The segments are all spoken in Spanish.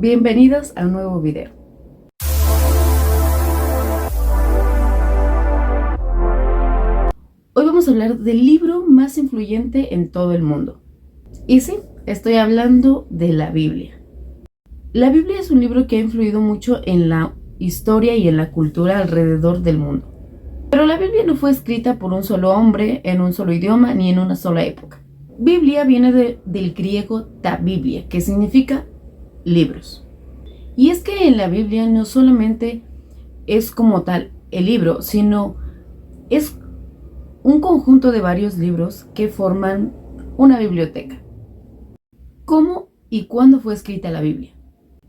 Bienvenidos a un nuevo video. Hoy vamos a hablar del libro más influyente en todo el mundo. Y sí, estoy hablando de la Biblia. La Biblia es un libro que ha influido mucho en la historia y en la cultura alrededor del mundo. Pero la Biblia no fue escrita por un solo hombre, en un solo idioma, ni en una sola época. Biblia viene del griego ta biblia, que significa libros. Y es que en la Biblia no solamente es como tal el libro, sino es un conjunto de varios libros que forman una biblioteca. ¿Cómo y cuándo fue escrita la Biblia?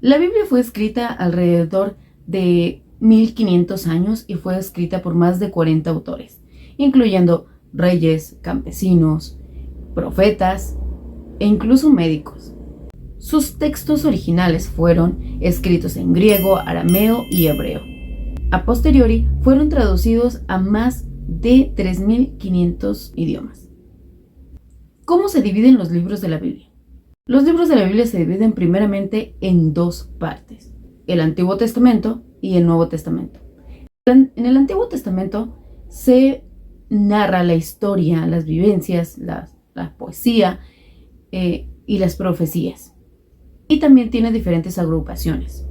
La Biblia fue escrita alrededor de 1500 años y fue escrita por más de 40 autores, incluyendo reyes, campesinos, profetas e incluso médicos. Sus textos originales fueron escritos en griego, arameo y hebreo. A posteriori fueron traducidos a más de 3500 idiomas. ¿Cómo se dividen los libros de la Biblia? Los libros de la Biblia se dividen primeramente en dos partes: el Antiguo Testamento y el Nuevo Testamento. En el Antiguo Testamento se narra la historia, las vivencias, la poesía y las profecías. Y también tiene diferentes agrupaciones.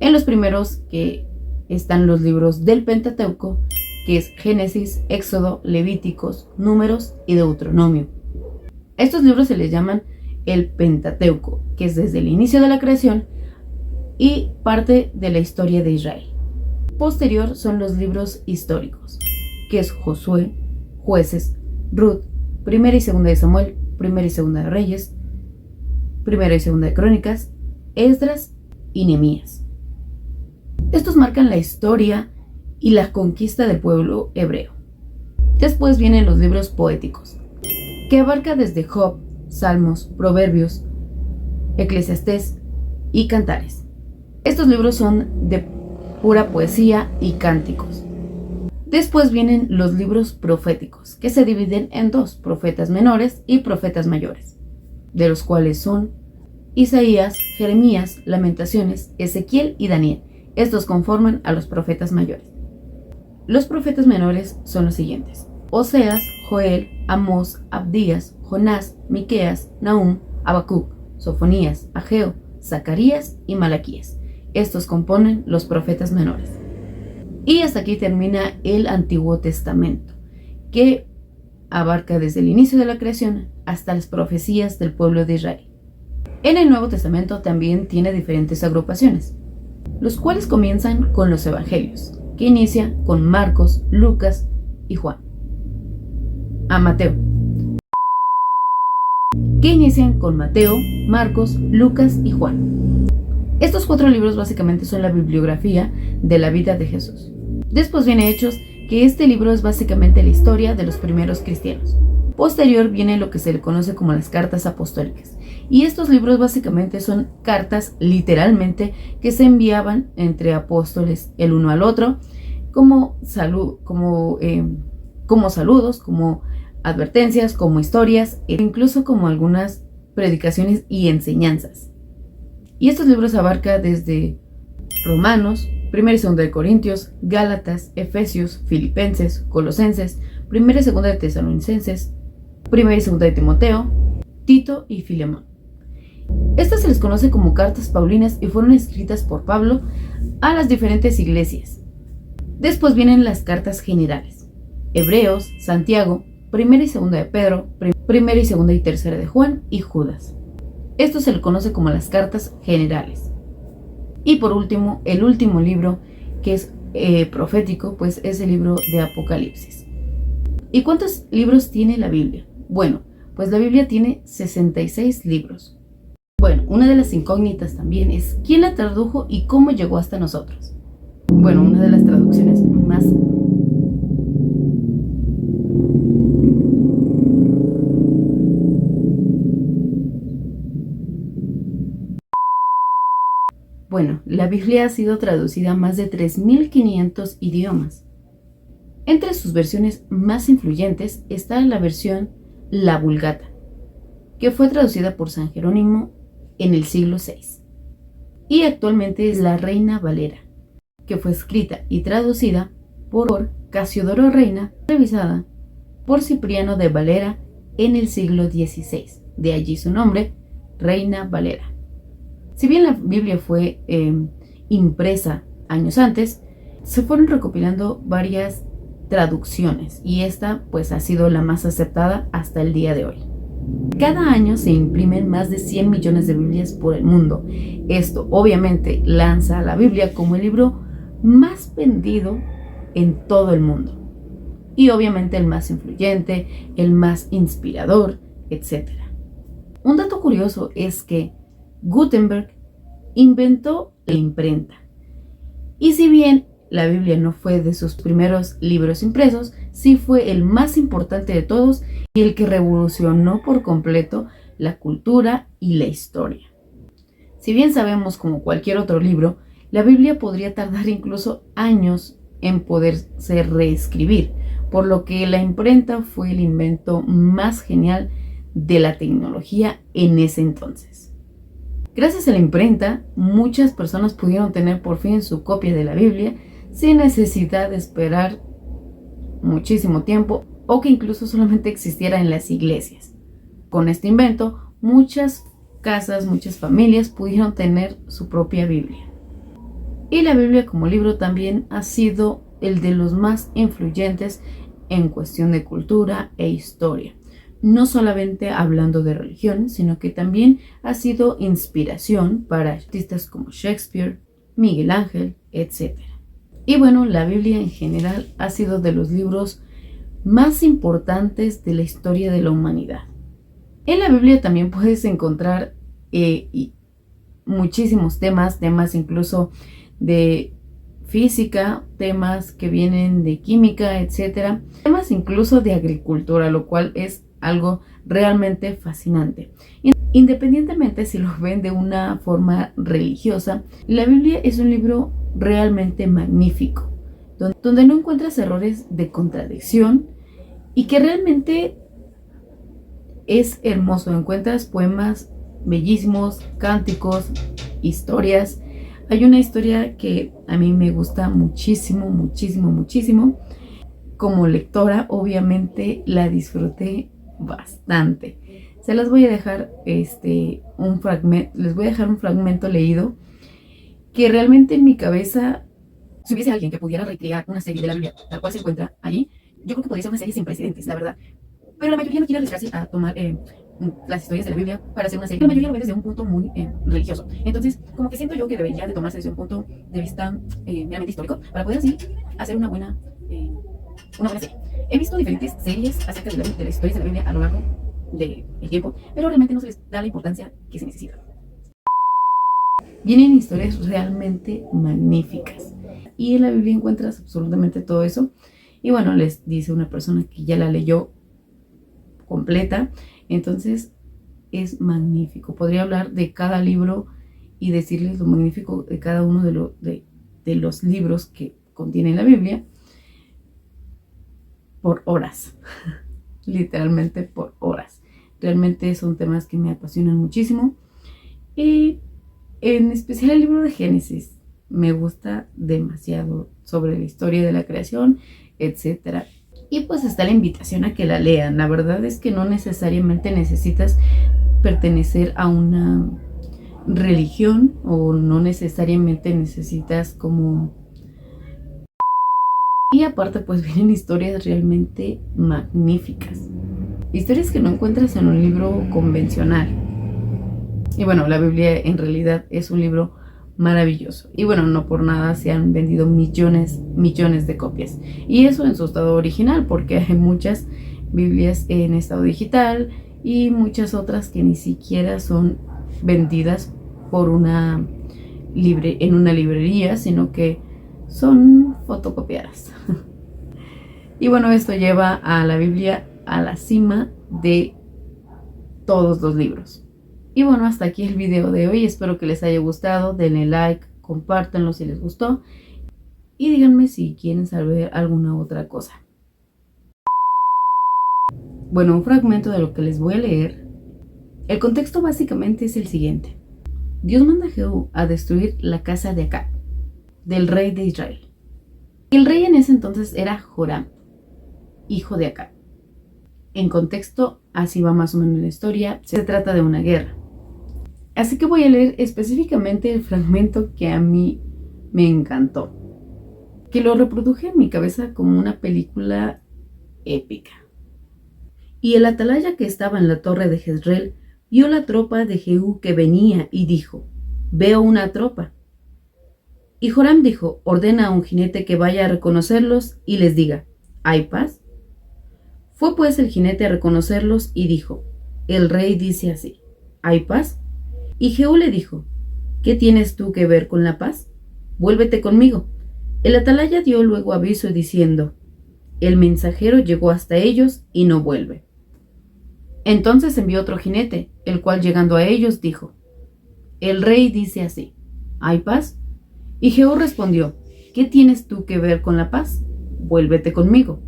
En los primeros que están los libros del Pentateuco, que es Génesis, Éxodo, Levíticos, Números y Deuteronomio. A estos libros se les llaman el Pentateuco, que es desde el inicio de la creación y parte de la historia de Israel. Posterior son los libros históricos, que es Josué, Jueces, Ruth, Primera y Segunda de Samuel, Primera y Segunda de Reyes, Primera y Segunda de Crónicas, Esdras y Nehemías. Estos marcan la historia y la conquista del pueblo hebreo. Después vienen los libros poéticos, que abarca desde Job, Salmos, Proverbios, Eclesiastés y Cantares. Estos libros son de pura poesía y cánticos. Después vienen los libros proféticos, que se dividen en dos: profetas menores y profetas mayores, de los cuales son Isaías, Jeremías, Lamentaciones, Ezequiel y Daniel. Estos conforman a los profetas mayores. Los profetas menores son los siguientes: Oseas, Joel, Amós, Abdías, Jonás, Miqueas, Nahum, Habacuc, Sofonías, Ageo, Zacarías y Malaquías. Estos componen los profetas menores. Y hasta aquí termina el Antiguo Testamento, que abarca desde el inicio de la creación hasta las profecías del pueblo de Israel. En el Nuevo Testamento también tiene diferentes agrupaciones, los cuales comienzan con los Evangelios, que inicia con Marcos, Lucas y Juan. Mateo, que inician con Mateo, Marcos, Lucas y Juan. Estos 4 libros básicamente son la bibliografía de la vida de Jesús. Después viene Hechos, que este libro es básicamente la historia de los primeros cristianos. Posterior viene lo que se le conoce como las cartas apostólicas. Y estos libros básicamente son cartas, literalmente, que se enviaban entre apóstoles el uno al otro, como saludos, como advertencias, como historias, e incluso como algunas predicaciones y enseñanzas. Y estos libros abarcan desde Romanos, 1 y 2 de Corintios, Gálatas, Efesios, Filipenses, Colosenses, 1 y 2 de Tesalonicenses, 1 y 2 de Timoteo, Tito y Filemón. Estas se les conoce como cartas paulinas y fueron escritas por Pablo a las diferentes iglesias. Después vienen las cartas generales: Hebreos, Santiago, 1 y 2 de Pedro, 1 y 2 y 3 de Juan y Judas. Esto se le conoce como las cartas generales. Y por último, el último libro, que es profético, pues es el libro de Apocalipsis. ¿Y cuántos libros tiene la Biblia? Bueno, pues la Biblia tiene 66 libros. Bueno, una de las incógnitas también es ¿quién la tradujo y cómo llegó hasta nosotros? Bueno, una de las traducciones más la Biblia ha sido traducida a más de 3500 idiomas. Entre sus versiones más influyentes está la versión La Vulgata, que fue traducida por San Jerónimo en el siglo VI. y actualmente es la Reina Valera, que fue escrita y traducida por Casiodoro Reina, revisada por Cipriano de Valera en el siglo XVI. De allí su nombre, Reina Valera. Si bien la Biblia fue impresa años antes, se fueron recopilando varias traducciones y esta pues ha sido la más aceptada hasta el día de hoy. Cada año se imprimen más de 100 millones de Biblias por el mundo. Esto obviamente lanza a la Biblia como el libro más vendido en todo el mundo. Y obviamente el más influyente, el más inspirador, etc. Un dato curioso es que Gutenberg inventó la imprenta. Y si bien la Biblia no fue de sus primeros libros impresos, sí fue el más importante de todos y el que revolucionó por completo la cultura y la historia. Si bien sabemos, como cualquier otro libro, la Biblia podría tardar incluso años en poderse reescribir, por lo que la imprenta fue el invento más genial de la tecnología en ese entonces. Gracias a la imprenta, muchas personas pudieron tener por fin su copia de la Biblia sin necesidad de esperar muchísimo tiempo o que incluso solamente existiera en las iglesias. Con este invento, muchas casas, muchas familias pudieron tener su propia Biblia. Y la Biblia como libro también ha sido el de los más influyentes en cuestión de cultura e historia. No solamente hablando de religión, sino que también ha sido inspiración para artistas como Shakespeare, Miguel Ángel, etc. Y bueno, la Biblia en general ha sido de los libros más importantes de la historia de la humanidad. En la Biblia también puedes encontrar muchísimos temas incluso de física, temas que vienen de química, etcétera, temas incluso de agricultura, lo cual es algo realmente fascinante. Independientemente si lo ven de una forma religiosa, la Biblia es un libro realmente magnífico, donde no encuentras errores de contradicción y que realmente es hermoso. Encuentras poemas bellísimos, cánticos, historias. Hay una historia que a mí me gusta muchísimo, muchísimo, muchísimo. Como lectora, obviamente la disfruté bastante. Se las voy a dejar un fragmento leído que realmente en mi cabeza, si hubiese alguien que pudiera recrear una serie de la Biblia tal cual se encuentra allí, yo creo que podría ser una serie sin precedentes, la verdad. Pero la mayoría no quiere arriesgarse a tomar las historias de la Biblia para hacer una serie. La mayoría lo ve desde un punto muy religioso. Entonces, como que siento yo que debería de tomarse desde un punto de vista meramente histórico para poder así hacer una buena serie. He visto diferentes series acerca de las historias de la Biblia a lo largo del tiempo, pero realmente no se les da la importancia que se necesita. Vienen historias realmente magníficas y en la Biblia encuentras absolutamente todo eso. Y bueno, les dice una persona que ya la leyó completa, entonces es magnífico. Podría hablar de cada libro y decirles lo magnífico de cada uno de los libros que contiene la Biblia por horas, literalmente por horas. Realmente son temas que me apasionan muchísimo y en especial el libro de Génesis me gusta demasiado, sobre la historia de la creación, etcétera. Y pues está la invitación a que la lean. La verdad es que no necesariamente necesitas pertenecer a una religión o no necesariamente necesitas como... Y aparte pues vienen historias realmente magníficas. Historias que no encuentras en un libro convencional. Y bueno, la Biblia en realidad es un libro maravilloso. Y bueno, no por nada se han vendido millones de copias. Y eso en su estado original, porque hay muchas Biblias en estado digital y muchas otras que ni siquiera son vendidas por en una librería, sino que son fotocopiadas. Y bueno, esto lleva a la Biblia a la cima de todos los libros. Y bueno, hasta aquí el video de hoy. Espero que les haya gustado. Denle like, compártanlo si les gustó. Y díganme si quieren saber alguna otra cosa. Bueno, un fragmento de lo que les voy a leer. El contexto básicamente es el siguiente. Dios manda a Jehú a destruir la casa de Acab, del rey de Israel. El rey en ese entonces era Joram, hijo de Acab. En contexto, así va más o menos la historia, se trata de una guerra. Así que voy a leer específicamente el fragmento que a mí me encantó, que lo reproduje en mi cabeza como una película épica. Y el atalaya que estaba en la torre de Jezreel vio la tropa de Jehú que venía y dijo: veo una tropa. Y Joram dijo: ordena a un jinete que vaya a reconocerlos y les diga: ¿hay paz? Fue pues el jinete a reconocerlos y dijo: el rey dice así: ¿hay paz? Y Jehú le dijo: ¿qué tienes tú que ver con la paz? Vuélvete conmigo. El atalaya dio luego aviso diciendo: el mensajero llegó hasta ellos y no vuelve. Entonces envió otro jinete, el cual llegando a ellos dijo: el rey dice así: ¿hay paz? Y Jehú respondió: ¿qué tienes tú que ver con la paz? Vuélvete conmigo.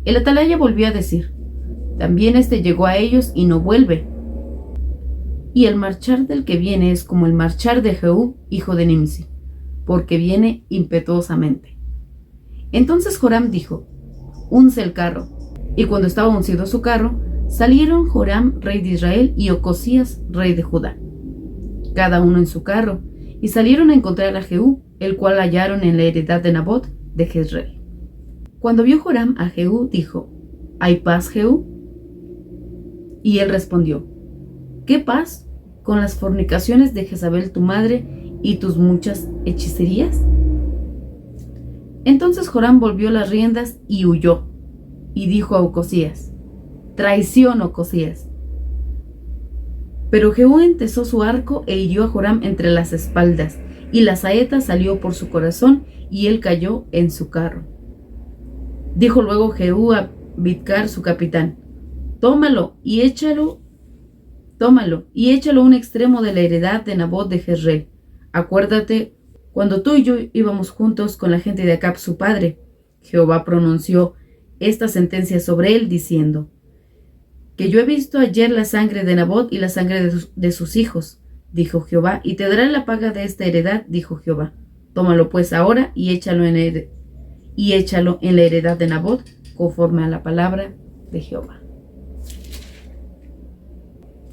El atalaya volvió a decir: también este llegó a ellos y no vuelve. Y el marchar del que viene es como el marchar de Jehú, hijo de Nimsi, porque viene impetuosamente. Entonces Joram dijo: unce el carro. Y cuando estaba uncido su carro, salieron Joram, rey de Israel, y Ocosías, rey de Judá, cada uno en su carro, y salieron a encontrar a Jehú, el cual hallaron en la heredad de Nabot de Jezreel. Cuando vio Joram a Jehú, dijo: ¿hay paz, Jehú? Y él respondió: ¿qué paz con las fornicaciones de Jezabel tu madre y tus muchas hechicerías? Entonces Joram volvió las riendas y huyó, y dijo a Ocosías: traición, Ocosías. Pero Jehú entesó su arco e hirió a Joram entre las espaldas, y la saeta salió por su corazón, y él cayó en su carro. Dijo luego Jehú a Bidkar su capitán: tómalo y échalo a un extremo de la heredad de Nabot de Jezreel. Acuérdate cuando tú y yo íbamos juntos con la gente de Acab su padre. Jehová pronunció esta sentencia sobre él diciendo: que yo he visto ayer la sangre de Nabot y la sangre de sus hijos, dijo Jehová, y te daré la paga de esta heredad, dijo Jehová. Tómalo pues ahora y échalo en la heredad de Nabot, conforme a la palabra de Jehová.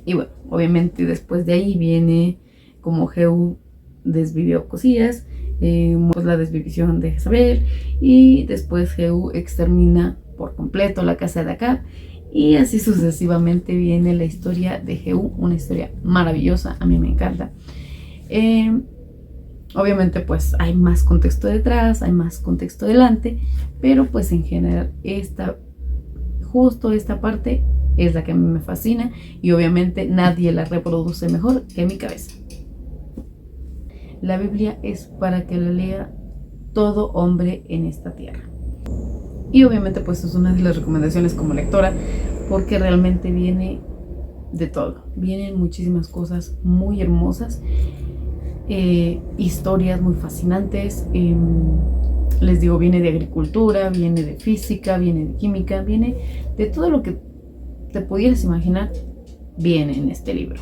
Y bueno, obviamente después de ahí viene como Jehú desvivió Ocosías, pues la desvivición de Jezabel, y después Jehú extermina por completo la casa de Acab, y así sucesivamente viene la historia de Jehú, una historia maravillosa, a mí me encanta. Obviamente pues hay más contexto detrás, hay más contexto delante, pero pues en general justo esta parte es la que a mí me fascina, y obviamente nadie la reproduce mejor que mi cabeza. La Biblia es para que la lea todo hombre en esta tierra. Y obviamente pues es una de las recomendaciones como lectora, porque realmente viene de todo. Vienen muchísimas cosas muy hermosas, historias muy fascinantes. Les digo, viene de agricultura, viene de física, viene de química, viene de todo lo que te pudieras imaginar, viene en este libro.